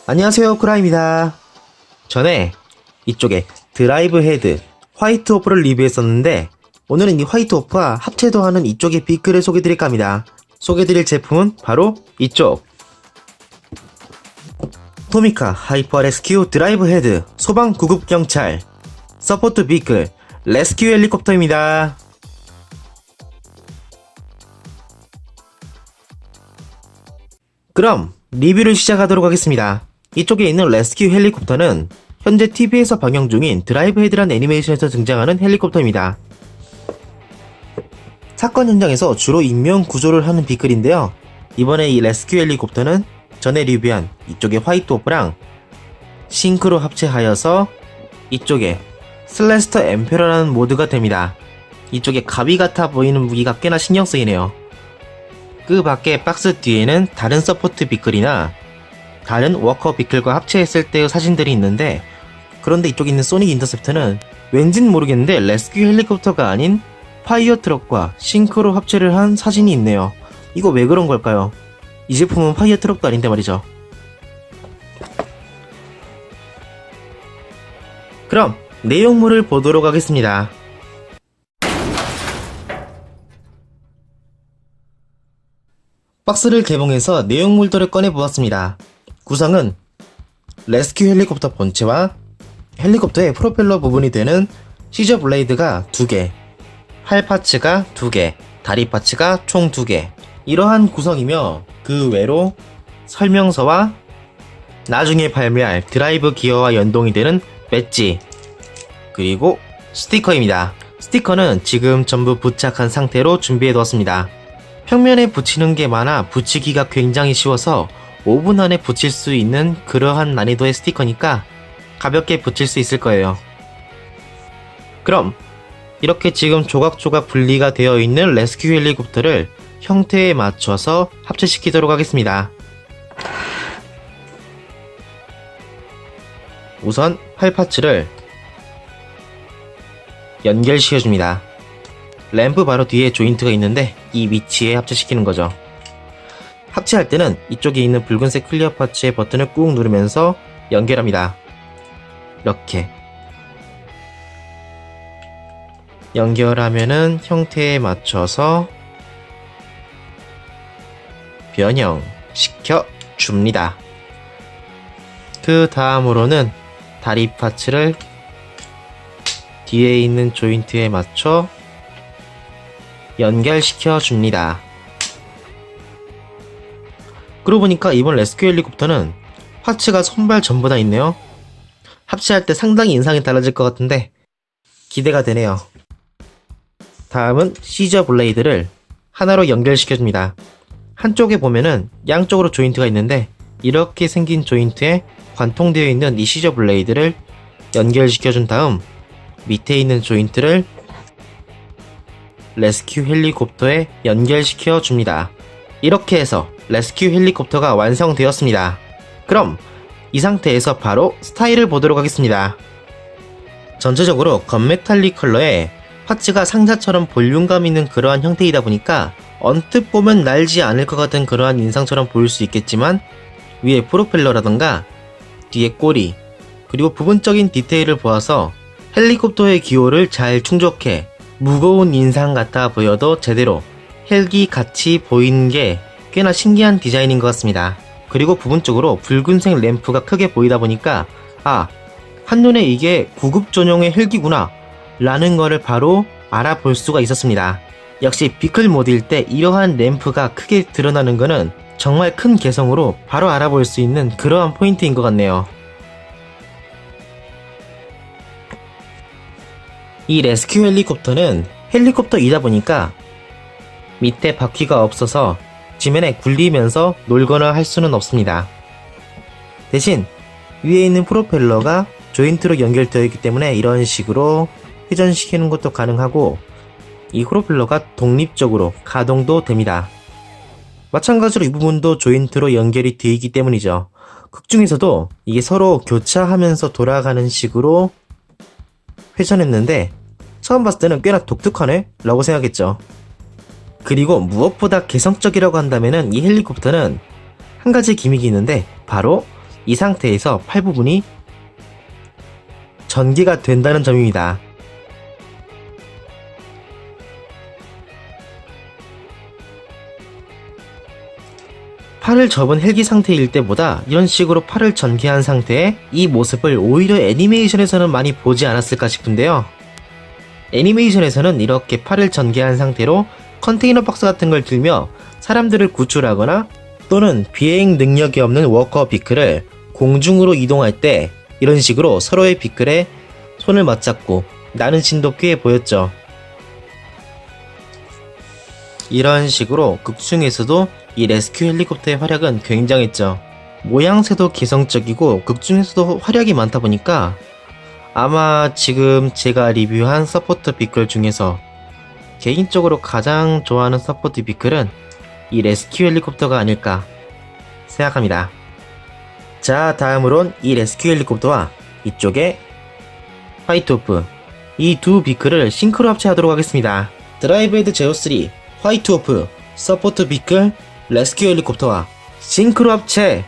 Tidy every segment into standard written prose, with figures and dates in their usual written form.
안녕하세요, 쿠라입니다. 전에 이쪽에 드라이브 헤드 화이트 오프를 리뷰했었는데 오늘은 이 화이트 오프와 합체도 하는 이쪽의 비클을 소개드릴까 합니다. 소개드릴 제품은 바로 이쪽 토미카 하이퍼 레스큐 드라이브 헤드 소방 구급 경찰 서포트 비클 레스큐 헬리콥터입니다. 그럼 리뷰를 시작하도록 하겠습니다. 이쪽에 있는 레스큐 헬리콥터는 현재 TV에서 방영 중인 드라이브 헤드란 애니메이션에서 등장하는 헬리콥터입니다. 사건 현장에서 주로 인명 구조를 하는 비클인데요. 이번에 이 레스큐 헬리콥터는 전에 리뷰한 이쪽의 화이트 오프랑 싱크로 합체하여서 이쪽에 슬래스터 엠페러라는 모드가 됩니다. 이쪽에 가비 같아 보이는 무기가 꽤나 신경 쓰이네요. 그 밖에 박스 뒤에는 다른 서포트 비클이나 다른 워커 비클과 합체했을 때의 사진들이 있는데, 그런데 이쪽에 있는 소닉 인터셉터는 왠진 모르겠는데 레스큐 헬리콥터가 아닌 파이어 트럭과 싱크로 합체를 한 사진이 있네요. 이거 왜 그런 걸까요? 이 제품은 파이어 트럭도 아닌데 말이죠. 그럼 내용물을 보도록 하겠습니다. 박스를 개봉해서 내용물들을 꺼내보았습니다. 구성은 레스큐 헬리콥터 본체와 헬리콥터의 프로펠러 부분이 되는 시저 블레이드가 2개, 팔 파츠가 2개, 다리 파츠가 총 2개, 이러한 구성이며 그 외로 설명서와 나중에 발매할 드라이브 기어와 연동이 되는 배지, 그리고 스티커입니다. 스티커는 지금 전부 부착한 상태로 준비해두었습니다. 평면에 붙이는 게 많아 붙이기가 굉장히 쉬워서 5분 안에 붙일 수 있는 그러한 난이도의 스티커니까 가볍게 붙일 수 있을 거예요. 그럼 이렇게 지금 조각조각 분리가 되어 있는 레스큐 헬리콥터를 형태에 맞춰서 합체시키도록 하겠습니다. 우선 팔 파츠를 연결시켜줍니다. 램프 바로 뒤에 조인트가 있는데 이 위치에 합체시키는 거죠. 합체할 때는 이쪽에 있는 붉은색 클리어 파츠의 버튼을 꾹 누르면서 연결합니다. 이렇게 연결하면은 형태에 맞춰서 변형시켜 줍니다. 그 다음으로는 다리 파츠를 뒤에 있는 조인트에 맞춰 연결시켜 줍니다. 그러고 보니까 이번 레스큐 헬리콥터는 파츠가 손발 전부 다 있네요. 합체할 때 상당히 인상이 달라질 것 같은데 기대가 되네요. 다음은 시저 블레이드를 하나로 연결시켜줍니다. 한쪽에 보면은 양쪽으로 조인트가 있는데 이렇게 생긴 조인트에 관통되어 있는 이 시저 블레이드를 연결시켜준 다음 밑에 있는 조인트를 레스큐 헬리콥터에 연결시켜 줍니다. 이렇게 해서 레스큐 헬리콥터가 완성되었습니다. 그럼 이 상태에서 바로 스타일을 보도록 하겠습니다. 전체적으로 건메탈릭 컬러에 파츠가 상자처럼 볼륨감 있는 그러한 형태이다 보니까 언뜻 보면 날지 않을 것 같은 그러한 인상처럼 보일 수 있겠지만 위에 프로펠러라던가 뒤에 꼬리 그리고 부분적인 디테일을 보아서 헬리콥터의 기호를 잘 충족해 무거운 인상 같아 보여도 제대로 헬기 같이 보이는 게 꽤나 신기한 디자인인 것 같습니다. 그리고 부분적으로 붉은색 램프가 크게 보이다 보니까 한눈에 이게 구급 전용의 헬기구나 라는 거를 바로 알아볼 수가 있었습니다. 역시 비클 모드일 때 이러한 램프가 크게 드러나는 거는 정말 큰 개성으로 바로 알아볼 수 있는 그러한 포인트인 것 같네요. 이 레스큐 헬리콥터는 헬리콥터이다 보니까 밑에 바퀴가 없어서 지면에 굴리면서 놀거나 할 수는 없습니다. 대신 위에 있는 프로펠러가 조인트로 연결되어 있기 때문에 이런 식으로 회전시키는 것도 가능하고 이 프로펠러가 독립적으로 가동도 됩니다. 마찬가지로 이 부분도 조인트로 연결이 되어 있기 때문이죠. 극 중에서도 이게 서로 교차하면서 돌아가는 식으로 회전했는데 처음 봤을 때는 꽤나 독특하네? 라고 생각했죠. 그리고 무엇보다 개성적이라고 한다면은 이 헬리콥터는 한 가지 기믹이 있는데 바로 이 상태에서 팔 부분이 전개가 된다는 점입니다. 팔을 접은 헬기 상태일 때보다 이런 식으로 팔을 전개한 상태의 이 모습을 오히려 애니메이션에서는 많이 보지 않았을까 싶은데요. 애니메이션에서는 이렇게 팔을 전개한 상태로 컨테이너 박스 같은 걸 들며 사람들을 구출하거나 또는 비행 능력이 없는 워커 비클을 공중으로 이동할 때 이런 식으로 서로의 비클에 손을 맞잡고 나는 씬도 꽤 보였죠. 이런 식으로 극중에서도 이 레스큐 헬리콥터의 활약은 굉장했죠. 모양새도 개성적이고 극중에서도 활약이 많다 보니까 아마 지금 제가 리뷰한 서포트 비클 중에서 개인적으로 가장 좋아하는 서포트 비클은 이 레스큐 헬리콥터가 아닐까 생각합니다. 자, 다음으론 이 레스큐 헬리콥터와 이쪽에 화이트호프, 이 두 비클을 싱크로 합체하도록 하겠습니다. 드라이브 헤드 제어 3 화이트호프 서포트 비클 레스큐 헬리콥터와 싱크로 합체!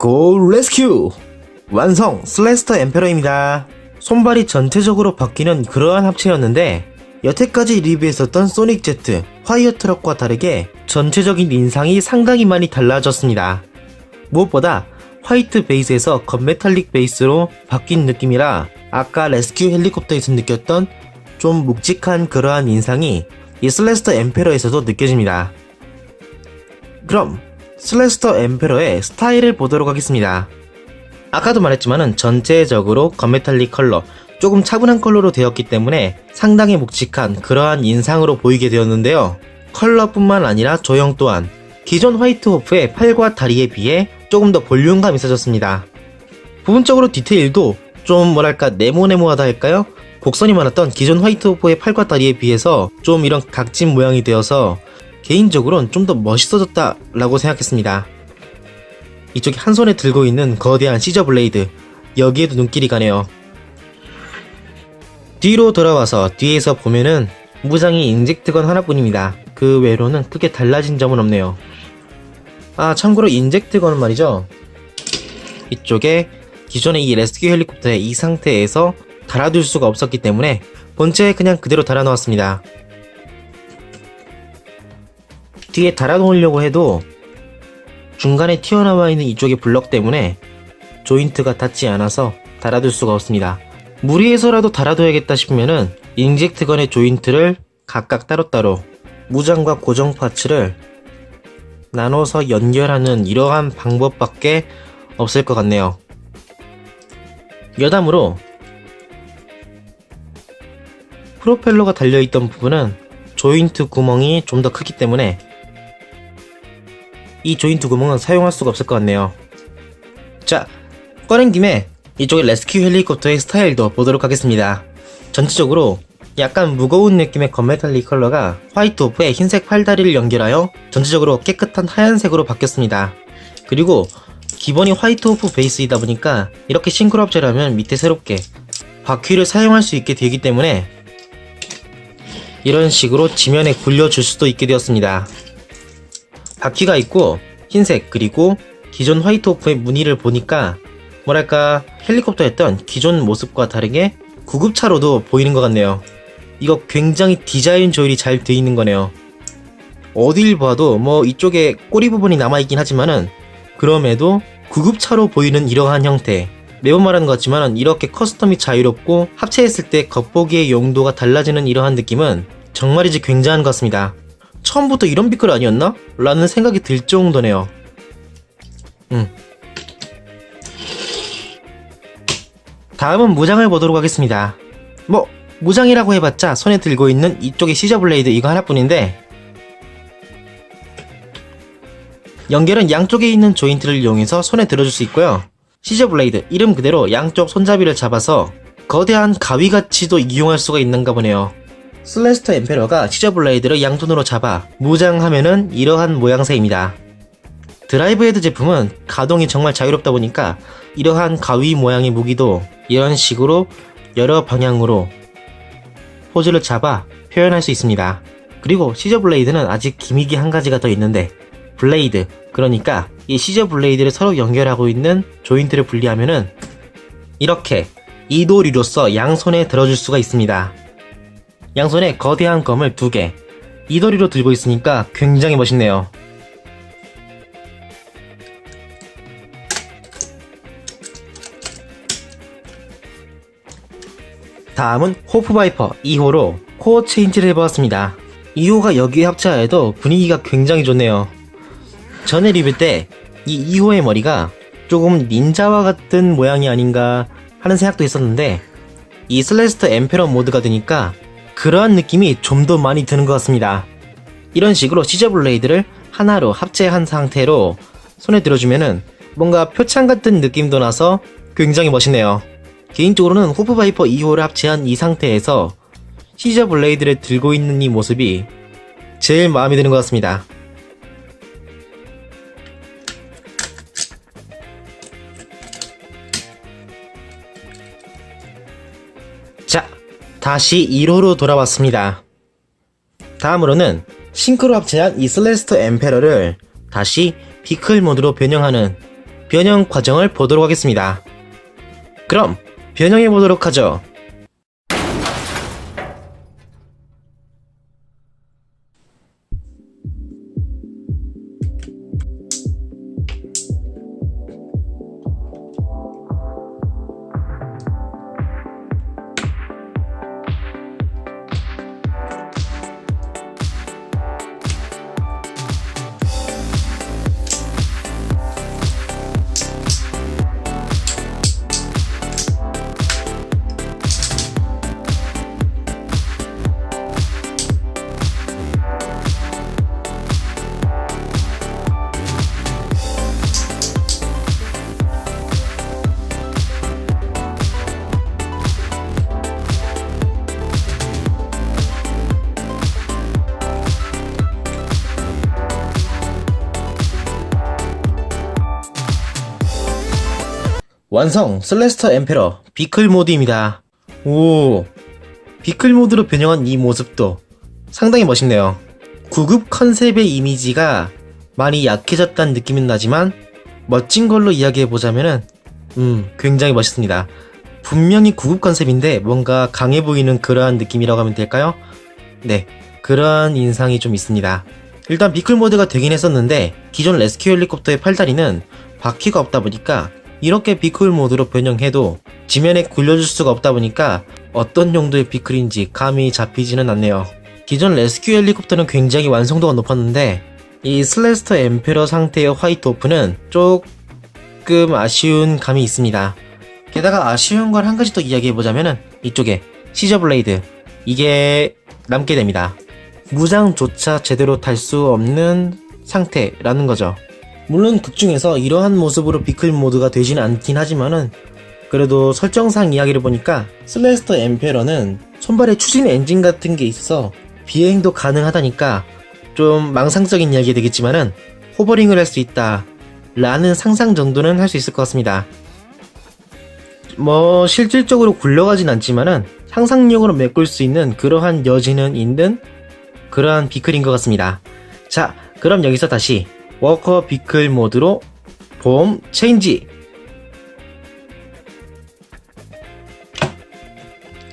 고 레스큐! 완성! 슬래스터 엠페러입니다. 손발이 전체적으로 바뀌는 그러한 합체였는데 여태까지 리뷰했었던 소닉 제트, 화이어 트럭과 다르게 전체적인 인상이 상당히 많이 달라졌습니다. 무엇보다 화이트 베이스에서 건메탈릭 베이스로 바뀐 느낌이라 아까 레스큐 헬리콥터에서 느꼈던 좀 묵직한 그러한 인상이 이 슬래스터 엠페러에서도 느껴집니다. 그럼 슬래스터 엠페러의 스타일을 보도록 하겠습니다. 아까도 말했지만은 전체적으로 건메탈릭 컬러, 조금 차분한 컬러로 되었기 때문에 상당히 묵직한 그러한 인상으로 보이게 되었는데요. 컬러뿐만 아니라 조형 또한 기존 화이트호프의 팔과 다리에 비해 조금 더 볼륨감 있어졌습니다. 부분적으로 디테일도 좀 뭐랄까 네모네모하다 할까요? 곡선이 많았던 기존 화이트호프의 팔과 다리에 비해서 좀 이런 각진 모양이 되어서 개인적으로는 좀 더 멋있어졌다 라고 생각했습니다. 이쪽에 한 손에 들고 있는 거대한 시저 블레이드, 여기에도 눈길이 가네요. 뒤로 돌아와서 뒤에서 보면은 무장이 인젝트건 하나뿐입니다. 그 외로는 크게 달라진 점은 없네요. 아, 참고로 인젝트건은 말이죠, 이쪽에 기존의 이 레스큐 헬리콥터의 이 상태에서 달아둘 수가 없었기 때문에 본체에 그냥 그대로 달아놓았습니다. 뒤에 달아놓으려고 해도 중간에 튀어나와 있는 이쪽의 블럭 때문에 조인트가 닿지 않아서 달아둘 수가 없습니다. 무리해서라도 달아둬야겠다 싶으면은 인젝트건의 조인트를 각각 따로따로 무장과 고정 파츠를 나눠서 연결하는 이러한 방법밖에 없을 것 같네요. 여담으로 프로펠러가 달려있던 부분은 조인트 구멍이 좀 더 크기 때문에 이 조인트 구멍은 사용할 수가 없을 것 같네요. 자, 꺼낸 김에 이쪽에 레스큐 헬리콥터의 스타일도 보도록 하겠습니다. 전체적으로 약간 무거운 느낌의 건메탈릭 컬러가 화이트 오프에 흰색 팔다리를 연결하여 전체적으로 깨끗한 하얀색으로 바뀌었습니다. 그리고 기본이 화이트 오프 베이스이다 보니까 이렇게 싱크로합체라면 밑에 새롭게 바퀴를 사용할 수 있게 되기 때문에 이런 식으로 지면에 굴려줄 수도 있게 되었습니다. 바퀴가 있고 흰색 그리고 기존 화이트 오프의 무늬를 보니까 뭐랄까 헬리콥터였던 기존 모습과 다르게 구급차로도 보이는 것 같네요. 이거 굉장히 디자인 조율이 잘 되어 있는 거네요. 어딜 봐도 뭐 이쪽에 꼬리 부분이 남아있긴 하지만은 그럼에도 구급차로 보이는 이러한 형태, 매번 말하는 것 같지만 이렇게 커스텀이 자유롭고 합체했을 때 겉보기의 용도가 달라지는 이러한 느낌은 정말이지 굉장한 것 같습니다. 처음부터 이런 비클 아니었나? 라는 생각이 들 정도네요. 다음은 무장을 보도록 하겠습니다. 뭐 무장이라고 해봤자 손에 들고 있는 이쪽의 시저 블레이드 이거 하나뿐인데 연결은 양쪽에 있는 조인트를 이용해서 손에 들어줄 수 있고요. 시저 블레이드 이름 그대로 양쪽 손잡이를 잡아서 거대한 가위같이도 이용할 수가 있는가 보네요. 슬래스터 엠페러가 시저 블레이드를 양손으로 잡아 무장하면은 이러한 모양새입니다. 드라이브 헤드 제품은 가동이 정말 자유롭다 보니까 이러한 가위 모양의 무기도 이런 식으로 여러 방향으로 포즈를 잡아 표현할 수 있습니다. 그리고 시저 블레이드는 아직 기믹이 한 가지가 더 있는데 블레이드, 그러니까 이 시저 블레이드를 서로 연결하고 있는 조인트를 분리하면은 이렇게 이도리로서 양손에 들어줄 수가 있습니다. 양손에 거대한 검을 2개 이도리로 들고 있으니까 굉장히 멋있네요. 다음은 호프바이퍼 2호로 코어 체인지를 해보았습니다. 2호가 여기에 합체하여도 분위기가 굉장히 좋네요. 전에 리뷰 때 이 2호의 머리가 조금 닌자와 같은 모양이 아닌가 하는 생각도 있었는데 이 슬래스터 엠페러 모드가 되니까 그러한 느낌이 좀 더 많이 드는 것 같습니다. 이런 식으로 시저 블레이드를 하나로 합체한 상태로 손에 들어주면은 뭔가 표창 같은 느낌도 나서 굉장히 멋있네요. 개인적으로는 호프바이퍼 2호를 합체한 이 상태에서 시저 블레이드를 들고 있는 이 모습이 제일 마음에 드는 것 같습니다. 자, 다시 1호로 돌아왔습니다. 다음으로는 싱크로 합체한 이 슬래스터 엠페러를 다시 비클 모드로 변형하는 변형 과정을 보도록 하겠습니다. 그럼 변형해 보도록 하죠. 완성! 슬래스터 엠페러 비클 모드입니다. 오, 비클 모드로 변형한 이 모습도 상당히 멋있네요. 구급 컨셉의 이미지가 많이 약해졌다는 느낌은 나지만 멋진 걸로 이야기해보자면은 굉장히 멋있습니다. 분명히 구급 컨셉인데 뭔가 강해 보이는 그러한 느낌이라고 하면 될까요? 네, 그러한 인상이 좀 있습니다. 일단 비클 모드가 되긴 했었는데 기존 레스큐 헬리콥터의 팔다리는 바퀴가 없다 보니까 이렇게 비클 모드로 변형해도 지면에 굴려줄 수가 없다 보니까 어떤 용도의 비클인지 감이 잡히지는 않네요. 기존 레스큐 헬리콥터는 굉장히 완성도가 높았는데 이 슬래스터 엠페러 상태의 화이트 오프는 조금 아쉬운 감이 있습니다. 게다가 아쉬운 걸 한 가지 더 이야기해보자면은 이쪽에 시저 블레이드, 이게 남게 됩니다. 무장조차 제대로 탈 수 없는 상태라는 거죠. 물론 극중에서 이러한 모습으로 비클 모드가 되진 않긴 하지만은 그래도 설정상 이야기를 보니까 슬래스터 엠페러는 손발에 추진 엔진 같은 게 있어서 비행도 가능하다니까 좀 망상적인 이야기 되겠지만은 호버링을 할 수 있다 라는 상상 정도는 할 수 있을 것 같습니다. 뭐 실질적으로 굴러가진 않지만은 상상력으로 메꿀 수 있는 그러한 여지는 있는 그러한 비클인 것 같습니다. 자, 그럼 여기서 다시 워커 비클 모드로 봄 체인지.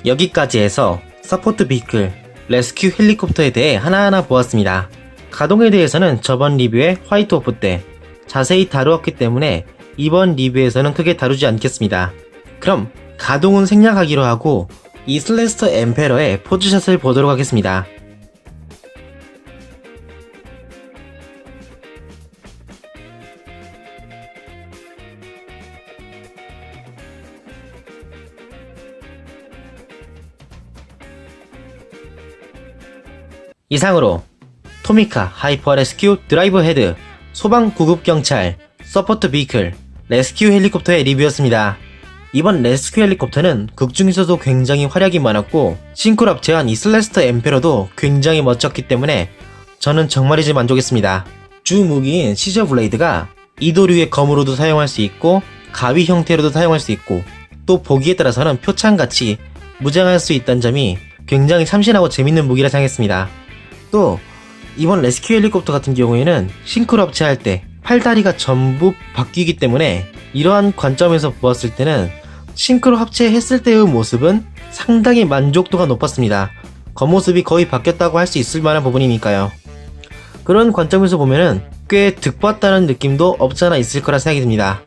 여기까지 해서 서포트 비클, 레스큐 헬리콥터에 대해 하나하나 보았습니다. 가동에 대해서는 저번 리뷰의 화이트 오프 때 자세히 다루었기 때문에 이번 리뷰에서는 크게 다루지 않겠습니다. 그럼 가동은 생략하기로 하고 이 슬래스터 엠페러의 포즈샷을 보도록 하겠습니다. 이상으로 토미카 하이퍼 레스큐 드라이브 헤드, 소방 구급 경찰, 서포트 비클, 레스큐 헬리콥터의 리뷰였습니다. 이번 레스큐 헬리콥터는 극중에서도 굉장히 활약이 많았고 싱크로 합체한 이 슬래스터 엠페러도 굉장히 멋졌기 때문에 저는 정말이지 만족했습니다. 주 무기인 시저 블레이드가 이도류의 검으로도 사용할 수 있고 가위 형태로도 사용할 수 있고 또 보기에 따라서는 표창같이 무장할 수 있다는 점이 굉장히 참신하고 재밌는 무기라 생각했습니다. 또 이번 레스큐 헬리콥터 같은 경우에는 싱크로 합체할 때 팔다리가 전부 바뀌기 때문에 이러한 관점에서 보았을 때는 싱크로 합체했을 때의 모습은 상당히 만족도가 높았습니다. 겉모습이 거의 바뀌었다고 할 수 있을 만한 부분이니까요. 그런 관점에서 보면은 꽤 득봤다는 느낌도 없잖아 있을 거라 생각이 듭니다.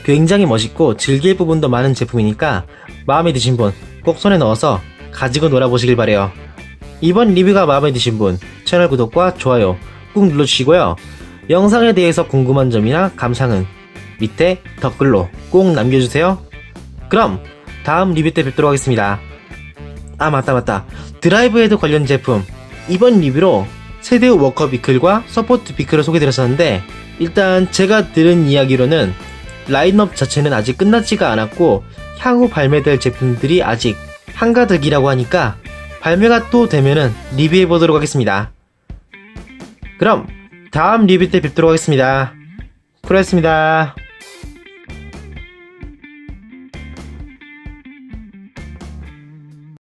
굉장히 멋있고 즐길 부분도 많은 제품이니까 마음에 드신 분 꼭 손에 넣어서 가지고 놀아보시길 바래요. 이번 리뷰가 마음에 드신 분 채널 구독과 좋아요 꾹 눌러주시고요. 영상에 대해서 궁금한 점이나 감상은 밑에 댓글로 꼭 남겨주세요. 그럼 다음 리뷰 때 뵙도록 하겠습니다. 아 맞다 드라이브 헤드 관련 제품 이번 리뷰로 세대 워커 비클과 서포트 비클을 소개드렸었는데 일단 제가 들은 이야기로는 라인업 자체는 아직 끝나지가 않았고 향후 발매될 제품들이 아직 한가득이라고 하니까 발매가 또 되면은 리뷰해보도록 하겠습니다. 그럼 다음 리뷰 때 뵙도록 하겠습니다. 프로였습니다.